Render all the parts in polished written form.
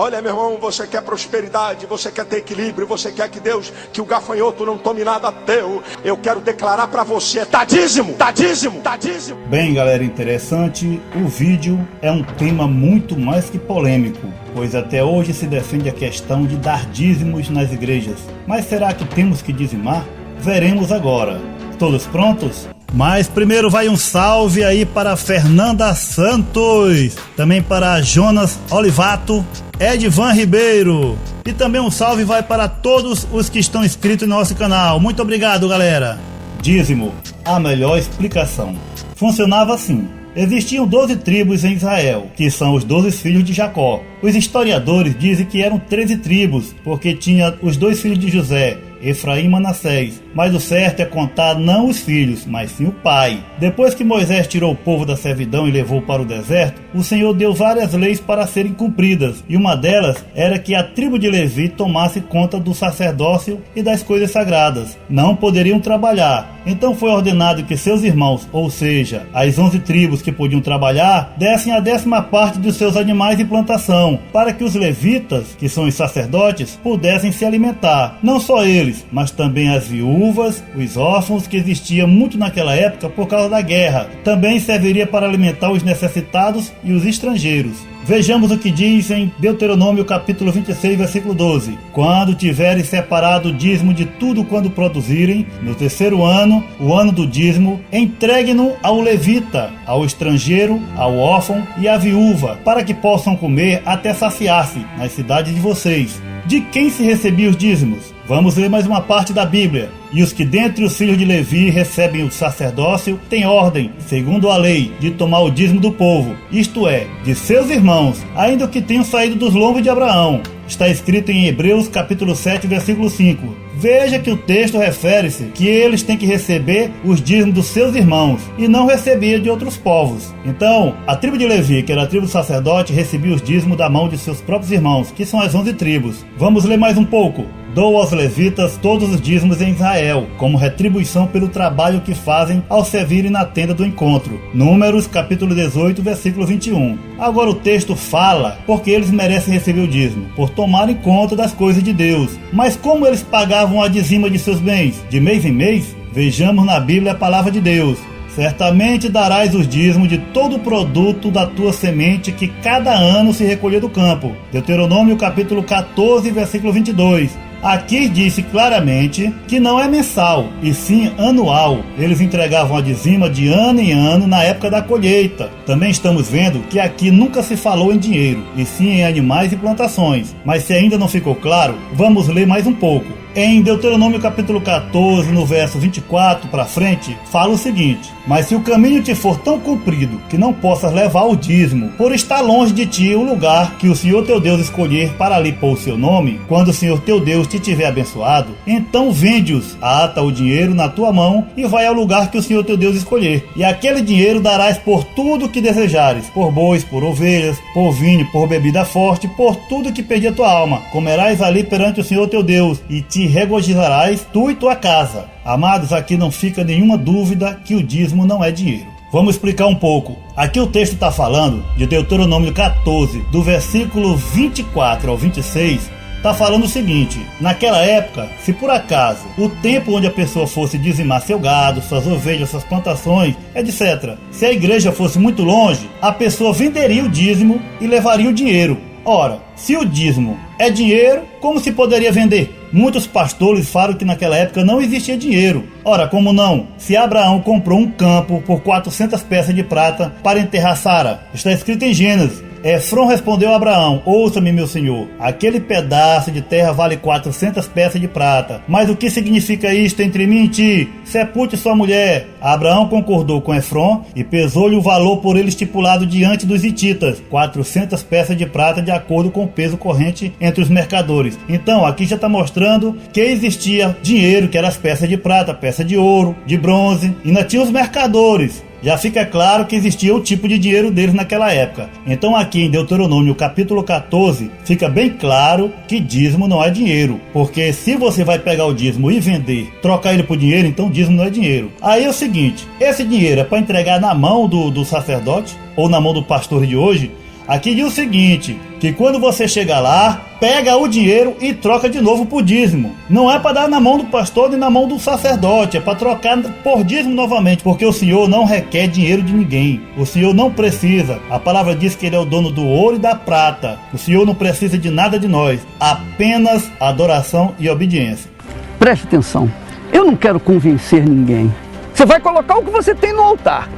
Olha, meu irmão, você quer prosperidade, você quer ter equilíbrio, você quer que Deus, que o gafanhoto não tome nada teu. Eu quero declarar para você, dá dízimo, dá dízimo, dá dízimo. Bem, galera, interessante, o vídeo é um tema muito mais que polêmico, pois até hoje se defende a questão de dar dízimos nas igrejas. Mas será que temos que dizimar? Veremos agora. Todos prontos? Mas primeiro vai um salve aí para Fernanda Santos, também para Jonas Olivato, Edvan Ribeiro, e também um salve vai para todos os que estão inscritos no nosso canal. Muito obrigado, galera. Dízimo, a melhor explicação. Funcionava assim. Existiam 12 tribos em Israel, que são os 12 filhos de Jacó. Os historiadores dizem que eram 13 tribos, porque tinha os 2 filhos de José, Efraim e Manassés, mas o certo é contar não os filhos, mas sim o pai. Depois que Moisés tirou o povo da servidão e levou para o deserto, o Senhor deu várias leis para serem cumpridas, e uma delas era que a tribo de Levi tomasse conta do sacerdócio e das coisas sagradas. Não poderiam trabalhar, então foi ordenado que seus irmãos, ou seja, as 11 tribos que podiam trabalhar, dessem a 10ª parte dos seus animais e plantação, para que os levitas, que são os sacerdotes, pudessem se alimentar. Não só eles, mas também as viúvas, os órfãos, que existiam muito naquela época por causa da guerra. Também serviria para alimentar os necessitados e os estrangeiros. Vejamos o que diz em Deuteronômio capítulo 26, versículo 12. Quando tiveres separado o dízimo de tudo quando produzirem, no 3º ano, o ano do dízimo, entregue-no ao levita, ao estrangeiro, ao órfão e à viúva, para que possam comer até saciar-se nas cidades de vocês. De quem se recebiam os dízimos? Vamos ler mais uma parte da Bíblia. E os que dentre os filhos de Levi recebem o sacerdócio têm ordem, segundo a lei, de tomar o dízimo do povo, isto é, de seus irmãos, ainda que tenham saído dos lombos de Abraão. Está escrito em Hebreus capítulo 7, versículo 5. Veja que o texto refere-se que eles têm que receber os dízimos dos seus irmãos e não recebia de outros povos. Então, a tribo de Levi, que era a tribo do sacerdote, recebia os dízimos da mão de seus próprios irmãos, que são as 11 tribos. Vamos ler mais um pouco. Dou aos levitas todos os dízimos em Israel, como retribuição pelo trabalho que fazem ao servirem na tenda do encontro. Números, capítulo 18, versículo 21. Agora o texto fala porque eles merecem receber o dízimo, por tomarem conta das coisas de Deus. Mas como eles pagavam a dizima de seus bens, de mês em mês? Vejamos na Bíblia a palavra de Deus. Certamente darás os dízimos de todo o produto da tua semente que cada ano se recolher do campo. Deuteronômio capítulo 14, versículo 22. Aqui disse claramente que não é mensal, e sim anual. Eles entregavam a dizima de ano em ano na época da colheita. Também estamos vendo que aqui nunca se falou em dinheiro, e sim em animais e plantações. Mas se ainda não ficou claro, vamos ler mais um pouco. Em Deuteronômio capítulo 14, no verso 24 para frente, fala o seguinte: mas se o caminho te for tão comprido que não possas levar o dízimo, por estar longe de ti o lugar que o Senhor teu Deus escolher para ali pôr o seu nome, quando o Senhor teu Deus te tiver abençoado, então vende-os, ata o dinheiro na tua mão e vai ao lugar que o Senhor teu Deus escolher. E aquele dinheiro darás por tudo que desejares, por bois, por ovelhas, por vinho, por bebida forte, por tudo que pedir a tua alma. Comerás ali perante o Senhor teu Deus e te regozijarás tu e tua casa. Amados, aqui não fica nenhuma dúvida que o dízimo não é dinheiro. Vamos explicar um pouco. Aqui o texto está falando de Deuteronômio 14, do versículo 24 ao 26, está falando o seguinte: naquela época, se por acaso o tempo onde a pessoa fosse dizimar seu gado, suas ovelhas, suas plantações, etc., se a igreja fosse muito longe, a pessoa venderia o dízimo e levaria o dinheiro. Ora, se o dízimo é dinheiro, como se poderia vender? Muitos pastores falam que naquela época não existia dinheiro. Ora, como não? Se Abraão comprou um campo por 400 peças de prata para enterrar Sara, está escrito em Gênesis. Efron respondeu a Abraão: ouça-me, meu senhor, aquele pedaço de terra vale 400 peças de prata. Mas o que significa isto entre mim e ti? Sepulte sua mulher. Abraão concordou com Efron e pesou-lhe o valor por ele estipulado diante dos hititas, 400 peças de prata, de acordo com o peso corrente entre os mercadores. Então aqui já está mostrando que existia dinheiro, que eram as peças de prata, peça de ouro, de bronze, e ainda tinha os mercadores. Já fica claro que existia o tipo de dinheiro deles naquela época. Então aqui em Deuteronômio capítulo 14, fica bem claro que dízimo não é dinheiro. Porque se você vai pegar o dízimo e vender, trocar ele por dinheiro, então dízimo não é dinheiro. Aí é o seguinte, esse dinheiro é para entregar na mão do sacerdote ou na mão do pastor de hoje. Aqui diz o seguinte, que quando você chega lá, pega o dinheiro e troca de novo por dízimo. Não é para dar na mão do pastor nem na mão do sacerdote, é para trocar por dízimo novamente, porque o Senhor não requer dinheiro de ninguém. O Senhor não precisa. A palavra diz que Ele é o dono do ouro e da prata. O Senhor não precisa de nada de nós, apenas adoração e obediência. Preste atenção, eu não quero convencer ninguém. Você vai colocar o que você tem no altar.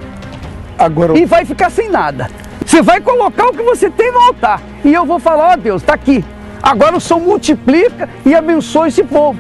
Agora e vai ficar sem nada. Você vai colocar o que você tem no altar. E eu vou falar, ó Deus, está aqui. Agora o Senhor multiplica e abençoa esse povo.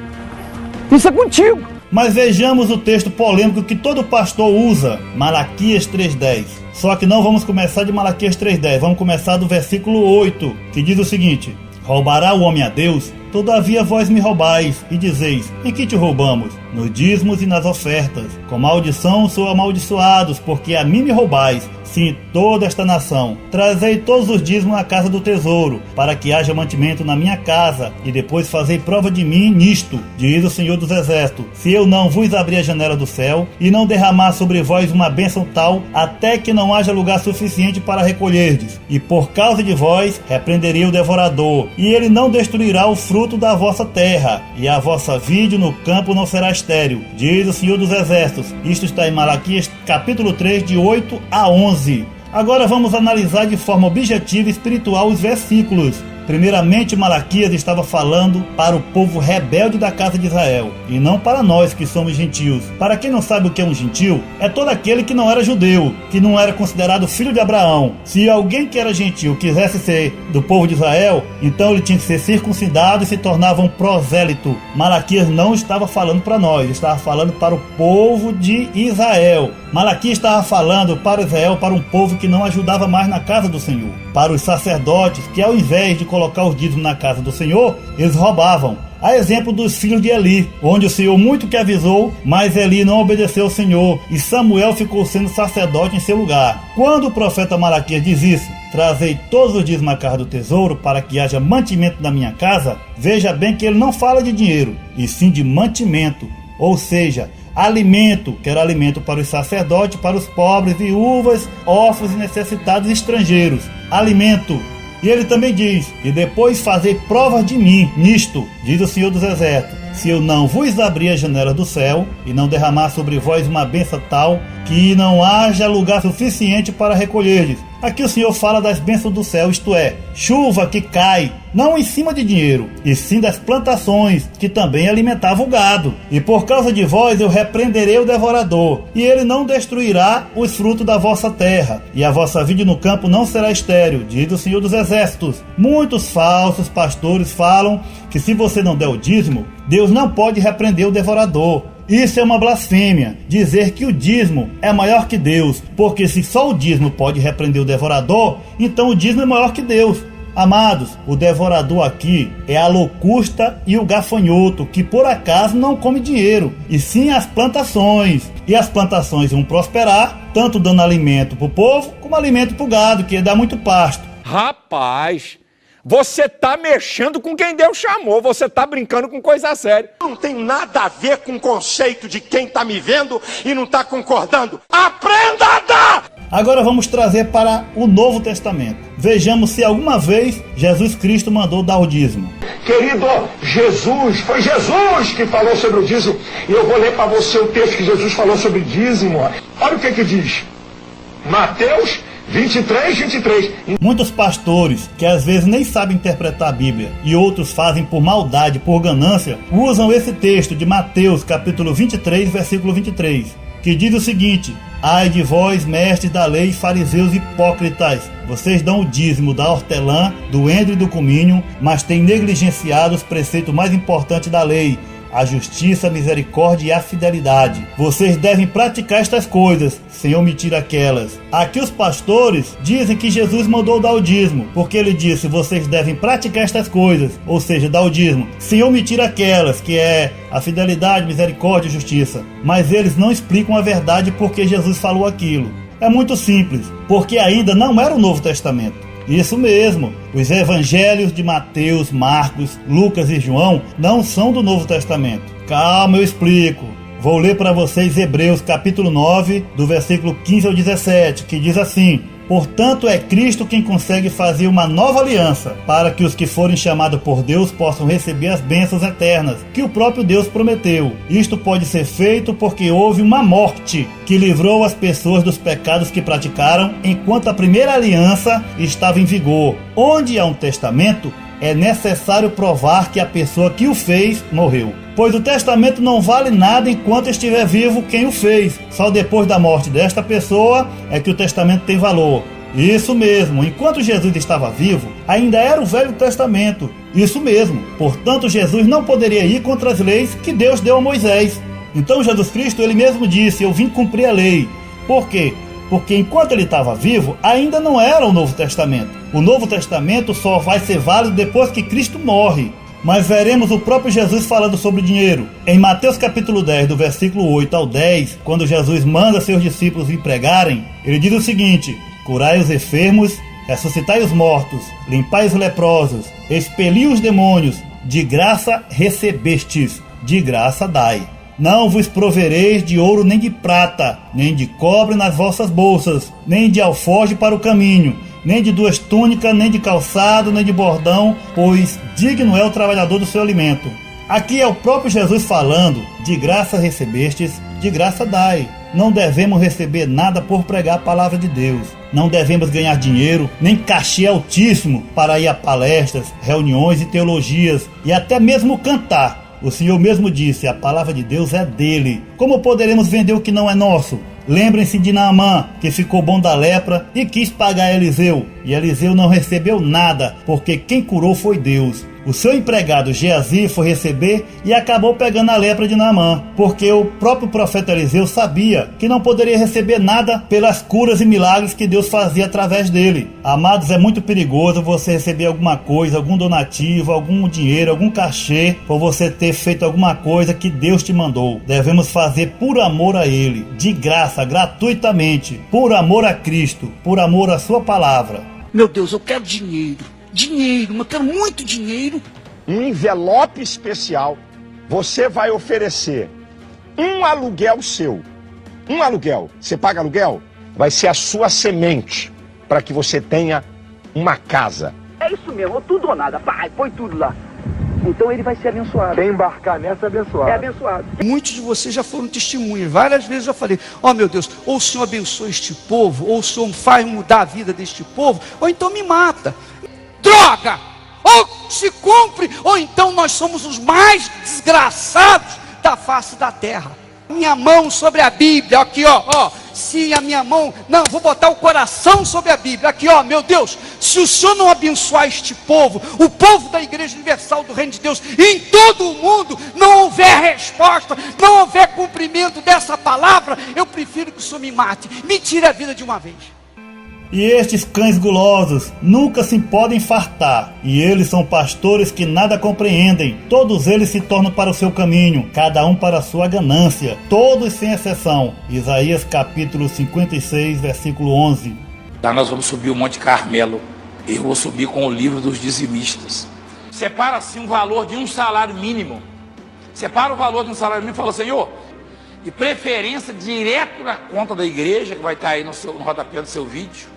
Isso é contigo. Mas vejamos o texto polêmico que todo pastor usa, Malaquias 3:10. Só que não vamos começar de Malaquias 3:10, vamos começar do versículo 8, que diz o seguinte: roubará o homem a Deus? Todavia vós me roubais, e dizeis, em que te roubamos? Nos dízimos e nas ofertas. Com maldição sou amaldiçoados, porque a mim me roubais, sim, toda esta nação. Trazei todos os dízimos à casa do tesouro, para que haja mantimento na minha casa, e depois fazei prova de mim nisto, diz o Senhor dos Exércitos, se eu não vos abrir a janela do céu, e não derramar sobre vós uma bênção tal, até que não haja lugar suficiente para recolherdes. E por causa de vós, repreenderei o devorador, e ele não destruirá o fruto da vossa terra, e a vossa vide no campo não será estéril, diz o Senhor dos Exércitos. Isto está em Malaquias capítulo 3, de 8 a 11. Agora vamos analisar de forma objetiva e espiritual os versículos. Primeiramente, Malaquias estava falando para o povo rebelde da casa de Israel, e não para nós que somos gentios. Para quem não sabe o que é um gentio, é todo aquele que não era judeu, que não era considerado filho de Abraão. Se alguém que era gentio quisesse ser do povo de Israel, então ele tinha que ser circuncidado e se tornava um prosélito. Malaquias não estava falando para nós, estava falando para o povo de Israel. Malaquias estava falando para Israel, para um povo que não ajudava mais na casa do Senhor. Para os sacerdotes, que ao invés de colocar os dízimos na casa do Senhor, eles roubavam. A exemplo dos filhos de Eli, onde o Senhor muito que avisou, mas Eli não obedeceu ao Senhor, e Samuel ficou sendo sacerdote em seu lugar. Quando o profeta Malaquias diz isso, trazei todos os dízimos à casa do tesouro, para que haja mantimento na minha casa, veja bem que ele não fala de dinheiro, e sim de mantimento, ou seja, alimento, que era alimento para os sacerdotes, para os pobres, viúvas, órfãos e necessitados estrangeiros. Alimento. E ele também diz, e depois fazei provas de mim nisto, diz o Senhor dos Exércitos, se eu não vos abrir a janela do céu, e não derramar sobre vós uma bênção tal, que não haja lugar suficiente para recolherdes. Aqui o Senhor fala das bênçãos do céu, isto é, chuva que cai, não em cima de dinheiro, e sim das plantações, que também alimentavam o gado. E por causa de vós eu repreenderei o devorador, e ele não destruirá os frutos da vossa terra, e a vossa vide no campo não será estéril, diz o Senhor dos Exércitos. Muitos falsos pastores falam que se você não der o dízimo, Deus não pode repreender o devorador. Isso é uma blasfêmia, dizer que o dízimo é maior que Deus, porque se só o dízimo pode repreender o devorador, então o dízimo é maior que Deus. Amados, o devorador aqui é a locusta e o gafanhoto, que por acaso não come dinheiro, e sim as plantações. E as plantações vão prosperar, tanto dando alimento para o povo, como alimento para o gado, que dá muito pasto. Rapaz, você tá mexendo com quem Deus chamou, você tá brincando com coisa séria. Não tem nada a ver com o conceito de quem está me vendo e não está concordando. Aprenda a dar! Agora vamos trazer para o Novo Testamento. Vejamos se alguma vez Jesus Cristo mandou dar o dízimo. Querido, foi Jesus que falou sobre o dízimo. E eu vou ler para você o texto que Jesus falou sobre dízimo. Olha o que diz. Mateus 23. Muitos pastores, que às vezes nem sabem interpretar a Bíblia, e outros fazem por maldade, por ganância, usam esse texto de Mateus capítulo 23, versículo 23, que diz o seguinte: ai de vós, mestres da lei, fariseus hipócritas, vocês dão o dízimo da hortelã, do endro e do cominho, mas têm negligenciado os preceitos mais importantes da lei, a justiça, a misericórdia e a fidelidade. Vocês devem praticar estas coisas, sem omitir aquelas. Aqui os pastores dizem que Jesus mandou dar o dízimo, porque ele disse, vocês devem praticar estas coisas, ou seja, dar o dízimo, sem omitir aquelas, que é a fidelidade, misericórdia e justiça. Mas eles não explicam a verdade porque Jesus falou aquilo. É muito simples, porque ainda não era o Novo Testamento. Isso mesmo, os evangelhos de Mateus, Marcos, Lucas e João não são do Novo Testamento. Calma, eu explico. Vou ler para vocês Hebreus capítulo 9, do versículo 15 ao 17, que diz assim: Portanto, é Cristo quem consegue fazer uma nova aliança, para que os que forem chamados por Deus possam receber as bênçãos eternas, que o próprio Deus prometeu. Isto pode ser feito porque houve uma morte que livrou as pessoas dos pecados que praticaram, enquanto a primeira aliança estava em vigor. Onde há um testamento, é necessário provar que a pessoa que o fez morreu. Pois o testamento não vale nada enquanto estiver vivo quem o fez. Só depois da morte desta pessoa é que o testamento tem valor. Isso mesmo, enquanto Jesus estava vivo, ainda era o Velho Testamento. Isso mesmo, portanto Jesus não poderia ir contra as leis que Deus deu a Moisés. Então Jesus Cristo, ele mesmo disse, eu vim cumprir a lei. Por quê? Porque enquanto ele estava vivo, ainda não era o Novo Testamento. O Novo Testamento só vai ser válido depois que Cristo morre. Mas veremos o próprio Jesus falando sobre dinheiro. Em Mateus capítulo 10, do versículo 8 ao 10, quando Jesus manda seus discípulos vir pregarem, ele diz o seguinte: curai os enfermos, ressuscitai os mortos, limpai os leprosos, expeli os demônios, de graça recebestes, de graça dai. Não vos provereis de ouro nem de prata, nem de cobre nas vossas bolsas, nem de alforje para o caminho, nem de 2 túnicas, nem de calçado, nem de bordão, pois digno é o trabalhador do seu alimento. Aqui é o próprio Jesus falando, de graça recebestes, de graça dai. Não devemos receber nada por pregar a palavra de Deus. Não devemos ganhar dinheiro, nem cachê altíssimo para ir a palestras, reuniões e teologias, e até mesmo cantar. O Senhor mesmo disse, a palavra de Deus é dele. Como poderemos vender o que não é nosso? Lembrem-se de Naamã, que ficou bom da lepra e quis pagar Eliseu. E Eliseu não recebeu nada, porque quem curou foi Deus. O seu empregado Geazi foi receber e acabou pegando a lepra de Naamã, porque o próprio profeta Eliseu sabia que não poderia receber nada pelas curas e milagres que Deus fazia através dele. Amados, é muito perigoso você receber alguma coisa, algum donativo, algum dinheiro, algum cachê, por você ter feito alguma coisa que Deus te mandou. Devemos fazer por amor a Ele, de graça, gratuitamente, por amor a Cristo, por amor à sua palavra. Meu Deus, eu quero dinheiro. Dinheiro, eu quero muito dinheiro. Um envelope especial, você vai oferecer um aluguel seu. Um aluguel. Você paga aluguel? Vai ser a sua semente para que você tenha uma casa. É isso mesmo, tudo ou nada. Pai, põe tudo lá. Então ele vai ser abençoado. Quem embarcar nessa é abençoado. É abençoado. Muitos de vocês já foram testemunhas. Várias vezes eu falei, ó meu Deus, ou o Senhor abençoa este povo, ou o Senhor faz mudar a vida deste povo, ou então me mata. Droga! Ou se cumpre, ou então nós somos os mais desgraçados da face da terra. Minha mão sobre a Bíblia, aqui ó, se a minha mão, não, vou botar o coração sobre a Bíblia, aqui ó, meu Deus, se o Senhor não abençoar este povo, o povo da Igreja Universal do Reino de Deus, em todo o mundo, não houver resposta, não houver cumprimento dessa palavra, eu prefiro que o Senhor me mate, me tire a vida de uma vez. E estes cães gulosos nunca se podem fartar, e eles são pastores que nada compreendem. Todos eles se tornam para o seu caminho, cada um para a sua ganância, todos sem exceção. Isaías capítulo 56, versículo 11. Lá nós vamos subir o Monte Carmelo. Eu vou subir com o livro dos dizimistas. Separa assim um valor de um salário mínimo. Separa o valor de um salário mínimo e fala, Senhor, de preferência direto na conta da igreja, que vai estar aí no rodapé do seu vídeo.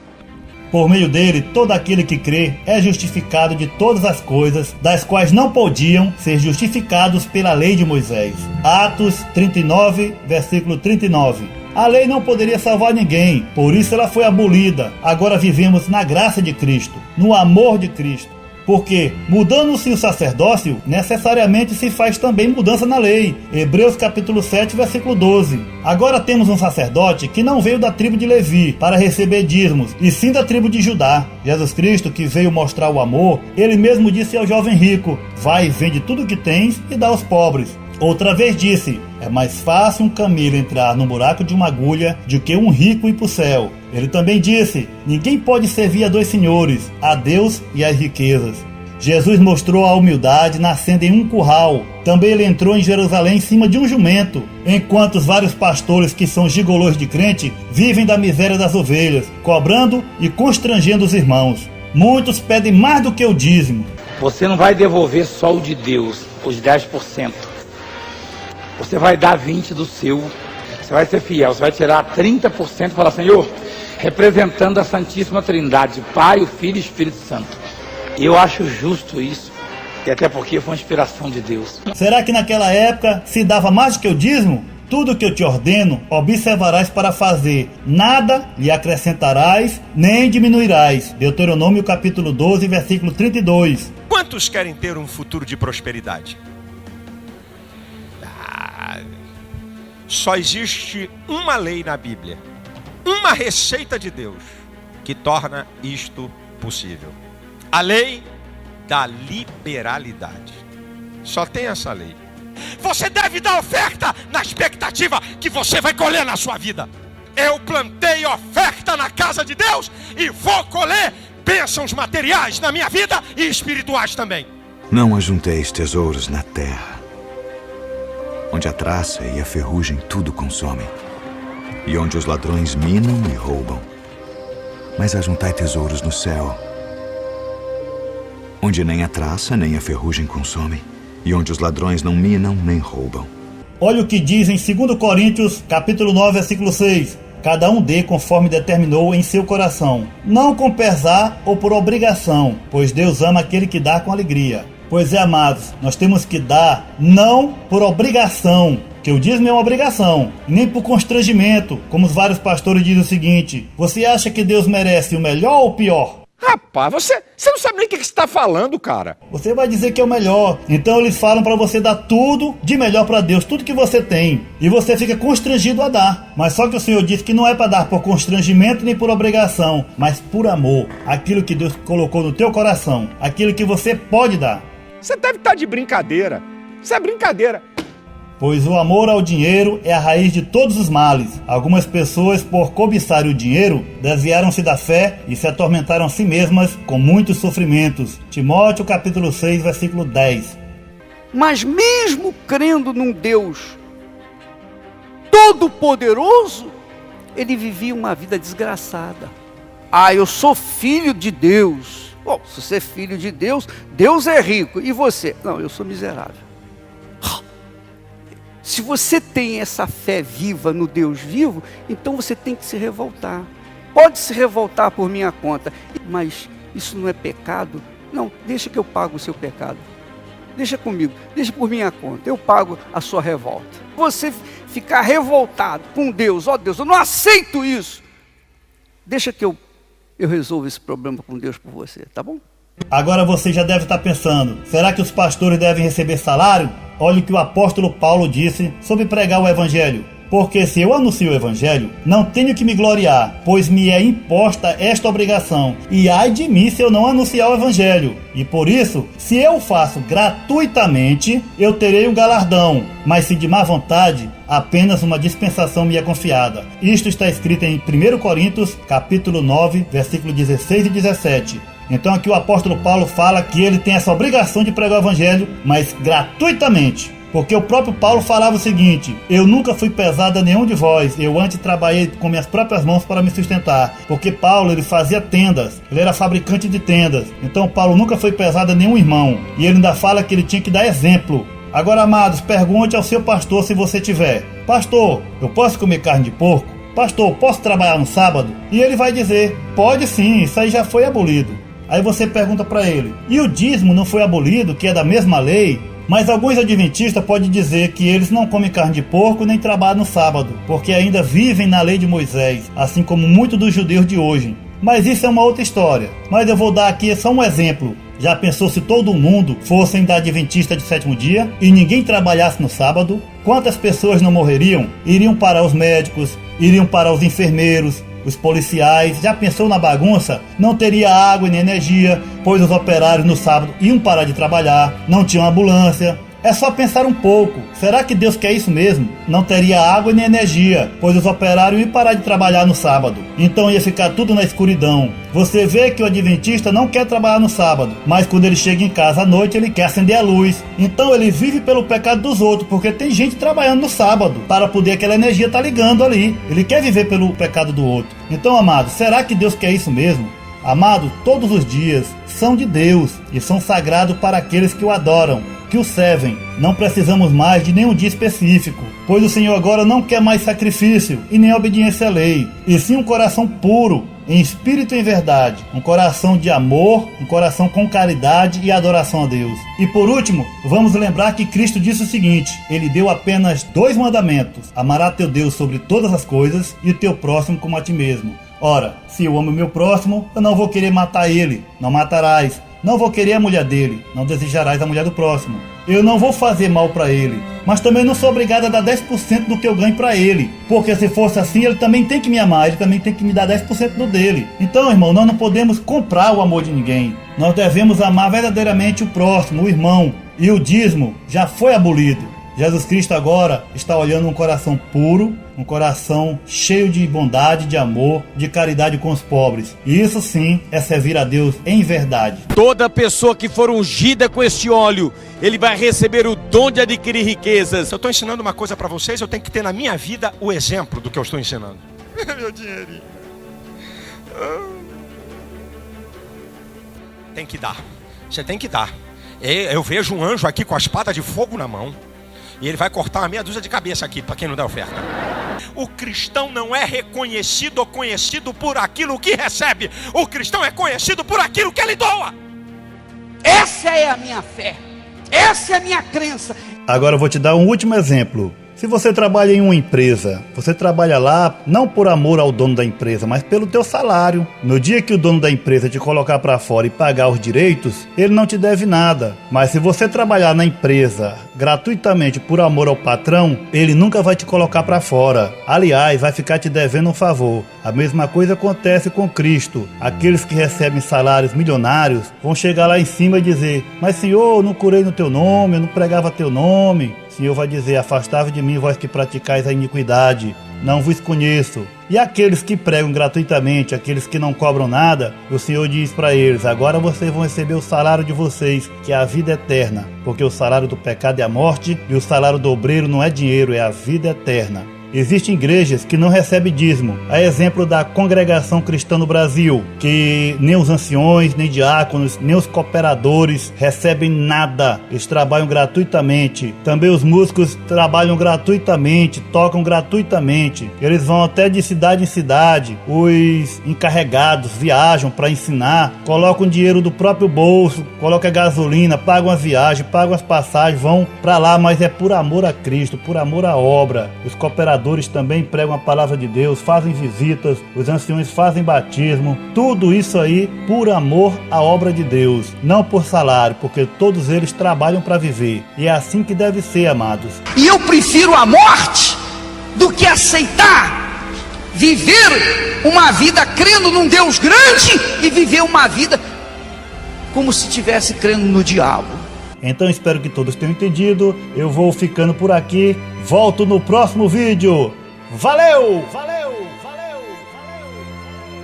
Por meio dele, todo aquele que crê é justificado de todas as coisas, das quais não podiam ser justificados pela lei de Moisés. Atos 39, versículo 39. A lei não poderia salvar ninguém, por isso ela foi abolida. Agora vivemos na graça de Cristo, no amor de Cristo. Porque, mudando-se o sacerdócio, necessariamente se faz também mudança na lei. Hebreus capítulo 7, versículo 12. Agora temos um sacerdote que não veio da tribo de Levi para receber dízimos, e sim da tribo de Judá. Jesus Cristo, que veio mostrar o amor, ele mesmo disse ao jovem rico, vai, vende tudo o que tens e dá aos pobres. Outra vez disse, é mais fácil um camelo entrar no buraco de uma agulha do que um rico ir para o céu. Ele também disse, ninguém pode servir a 2 senhores, a Deus e às riquezas. Jesus mostrou a humildade nascendo em um curral. Também ele entrou em Jerusalém em cima de um jumento, enquanto os vários pastores que são gigolôs de crente vivem da miséria das ovelhas, cobrando e constrangendo os irmãos. Muitos pedem mais do que o dízimo. Você não vai devolver só o de Deus, os 10%. Você vai dar 20% do seu. você vai ser fiel, você vai tirar 30% e falar, Senhor, representando a Santíssima Trindade, Pai, o Filho e o Espírito Santo. E eu acho justo isso, e até porque foi uma inspiração de Deus. Será que naquela época se dava mais do que o dízimo? Tudo que eu te ordeno, observarás para fazer. Nada lhe acrescentarás, nem diminuirás. Deuteronômio capítulo 12, versículo 32. Quantos querem ter um futuro de prosperidade? Só existe uma lei na Bíblia, uma receita de Deus que torna isto possível. A lei da liberalidade. Só tem essa lei. Você deve dar oferta na expectativa que você vai colher na sua vida. Eu plantei oferta na casa de Deus e vou colher bênçãos materiais na minha vida e espirituais também. Não ajunteis tesouros na terra, onde a traça e a ferrugem tudo consomem, e onde os ladrões minam e roubam. Mas ajuntai tesouros no céu, onde nem a traça nem a ferrugem consomem, e onde os ladrões não minam nem roubam. Olha o que diz em 2 Coríntios, capítulo 9, versículo 6. Cada um dê conforme determinou em seu coração, não com pesar ou por obrigação, pois Deus ama aquele que dá com alegria. Pois é, amados, nós temos que dar não por obrigação, que o dízimo é uma obrigação, nem por constrangimento, como os vários pastores dizem o seguinte: você acha que Deus merece o melhor ou o pior? Rapaz, você não sabe nem o que você está falando, cara. Você vai dizer que é o melhor. Então eles falam para você dar tudo de melhor para Deus, tudo que você tem. E você fica constrangido a dar. Mas só que o Senhor disse que não é para dar por constrangimento nem por obrigação, mas por amor. Aquilo que Deus colocou no teu coração, aquilo que você pode dar. Você deve estar de brincadeira. Isso é brincadeira. Pois o amor ao dinheiro é a raiz de todos os males. Algumas pessoas, por cobiçarem o dinheiro, desviaram-se da fé e se atormentaram a si mesmas com muitos sofrimentos. Timóteo capítulo 6, versículo 10. Mas mesmo crendo num Deus todo-poderoso, ele vivia uma vida desgraçada. Eu sou filho de Deus. Bom, se você é filho de Deus, Deus é rico. E você? Não, eu sou miserável. Se você tem essa fé viva no Deus vivo, então você tem que se revoltar. Pode se revoltar por minha conta, mas isso não é pecado? Não, deixa que eu pago o seu pecado. Deixa comigo, deixa por minha conta, eu pago a sua revolta. Você ficar revoltado com Deus, Deus, eu não aceito isso. Deixa que eu resolvo esse problema com Deus por você, tá bom? Agora você já deve estar pensando, será que os pastores devem receber salário? Olha o que o apóstolo Paulo disse sobre pregar o evangelho. Porque se eu anuncio o evangelho, não tenho que me gloriar, pois me é imposta esta obrigação. E ai de mim se eu não anunciar o evangelho. E por isso, se eu faço gratuitamente, eu terei um galardão. Mas se de má vontade, apenas uma dispensação me é confiada. Isto está escrito em 1 Coríntios, capítulo 9, versículo 16 e 17. Então aqui o apóstolo Paulo fala que ele tem essa obrigação de pregar o evangelho, mas gratuitamente. Porque o próprio Paulo falava o seguinte: eu nunca fui pesado a nenhum de vós, eu antes trabalhei com minhas próprias mãos para me sustentar. Porque Paulo, ele fazia tendas, ele era fabricante de tendas. Então Paulo nunca foi pesado a nenhum irmão. E ele ainda fala que ele tinha que dar exemplo. Agora, amados, pergunte ao seu pastor se você tiver: pastor, eu posso comer carne de porco? Pastor, posso trabalhar no sábado? E ele vai dizer: pode sim, isso aí já foi abolido. Aí você pergunta para ele: e o dízimo não foi abolido, que é da mesma lei? Mas alguns adventistas podem dizer que eles não comem carne de porco nem trabalham no sábado, porque ainda vivem na lei de Moisés, assim como muitos dos judeus de hoje. Mas isso é uma outra história. Mas eu vou dar aqui só um exemplo. Já pensou se todo mundo fossem da adventista de sétimo dia e ninguém trabalhasse no sábado? Quantas pessoas não morreriam? Iriam para os médicos, iriam para os enfermeiros, os policiais. Já pensou na bagunça? Não teria água nem energia, pois os operários no sábado iam parar de trabalhar, não tinham ambulância. É só pensar um pouco. Será que Deus quer isso mesmo? Não teria água nem energia, pois os operários iam parar de trabalhar no sábado. Então ia ficar tudo na escuridão. Você vê que o adventista não quer trabalhar no sábado, mas quando ele chega em casa à noite, ele quer acender a luz. Então ele vive pelo pecado dos outros, porque tem gente trabalhando no sábado, para poder aquela energia estar ligando ali. Ele quer viver pelo pecado do outro. Então, amado, será que Deus quer isso mesmo? Amado, todos os dias são de Deus e são sagrados para aqueles que o adoram. que o servem. Não precisamos mais de nenhum dia específico, pois o Senhor agora não quer mais sacrifício e nem obediência à lei, e sim um coração puro, em espírito e em verdade, um coração de amor, um coração com caridade e adoração a Deus. E por último, vamos lembrar que Cristo disse o seguinte: ele deu apenas 2 mandamentos: amarás teu Deus sobre todas as coisas e o teu próximo como a ti mesmo. Ora, se eu amo o meu próximo, eu não vou querer matar ele, não matarás. Não vou querer a mulher dele, não desejarás a mulher do próximo. Eu não vou fazer mal para ele, mas também não sou obrigado a dar 10% do que eu ganho para ele, porque se fosse assim, ele também tem que me amar, ele também tem que me dar 10% do dele. Então, irmão, nós não podemos comprar o amor de ninguém. Nós devemos amar verdadeiramente o próximo, o irmão, e o dízimo já foi abolido. Jesus Cristo agora está olhando um coração puro, um coração cheio de bondade, de amor, de caridade com os pobres. E isso sim é servir a Deus em verdade. Toda pessoa que for ungida com este óleo, ele vai receber o dom de adquirir riquezas. Se eu estou ensinando uma coisa para vocês, eu tenho que ter na minha vida o exemplo do que eu estou ensinando. Meu dinheirinho. Tem que dar. Você tem que dar. Eu vejo um anjo aqui com a espada de fogo na mão. E ele vai cortar uma meia dúzia de cabeça aqui, para quem não der oferta. O cristão não é reconhecido ou conhecido por aquilo que recebe. O cristão é conhecido por aquilo que ele doa. Essa é a minha fé. Essa é a minha crença. Agora eu vou te dar um último exemplo. Se você trabalha em uma empresa, você trabalha lá não por amor ao dono da empresa, mas pelo teu salário. No dia que o dono da empresa te colocar para fora e pagar os direitos, ele não te deve nada. Mas se você trabalhar na empresa gratuitamente por amor ao patrão, ele nunca vai te colocar para fora. Aliás, vai ficar te devendo um favor. A mesma coisa acontece com Cristo. Aqueles que recebem salários milionários vão chegar lá em cima e dizer: mas Senhor, eu não curei no teu nome, eu não pregava teu nome. O Senhor vai dizer: afastai-vos de mim, vós que praticais a iniquidade, não vos conheço. E aqueles que pregam gratuitamente, aqueles que não cobram nada, o Senhor diz para eles: agora vocês vão receber o salário de vocês, que é a vida eterna, porque o salário do pecado é a morte, e o salário do obreiro não é dinheiro, é a vida eterna. Existem igrejas que não recebem dízimo. A exemplo da Congregação Cristã no Brasil, que nem os anciões, nem diáconos, nem os cooperadores recebem nada. Eles trabalham gratuitamente. Também os músicos trabalham gratuitamente, tocam gratuitamente. Eles vão até de cidade em cidade. Os encarregados viajam para ensinar, colocam dinheiro do próprio bolso, colocam gasolina, pagam as viagens, pagam as passagens, vão para lá, mas é por amor a Cristo, por amor à obra. Os cooperadores também pregam a palavra de Deus, fazem visitas, os anciões fazem batismo, tudo isso aí por amor à obra de Deus, não por salário, porque todos eles trabalham para viver, e é assim que deve ser, amados. E eu prefiro a morte do que aceitar viver uma vida crendo num Deus grande e viver uma vida como se estivesse crendo no diabo. Então espero que todos tenham entendido. Eu vou ficando por aqui. Volto no próximo vídeo. Valeu! Valeu!